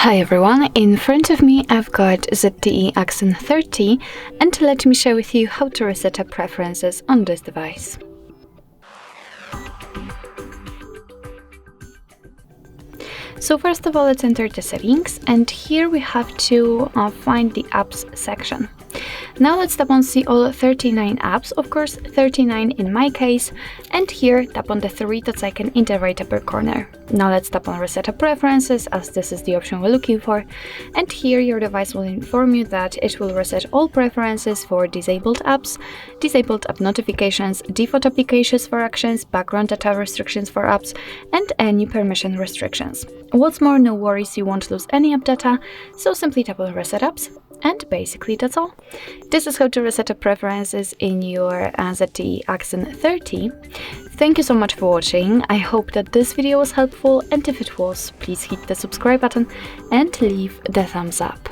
Hi everyone, in front of me I've got ZTE Axon 30 and let me share with you how to reset up preferences on this device. So first of all, let's enter the settings, and here we have to find the apps section. Now let's tap on see all 39 apps, of course 39 in my case, and here tap on the three dots icon in the right upper corner. Now let's tap on reset up preferences, as this is the option we're looking for, and here your device will inform you that it will reset all preferences for disabled apps, disabled app notifications, default applications for actions, background data restrictions for apps, and any permission restrictions. What's more, no worries, you won't lose any app data, so simply tap on reset apps, and basically that's all. This is how to reset up preferences in your ZTE Axon 30. Thank you so much for watching. I hope that this video was helpful, and if it was, please hit the subscribe button and leave the thumbs up.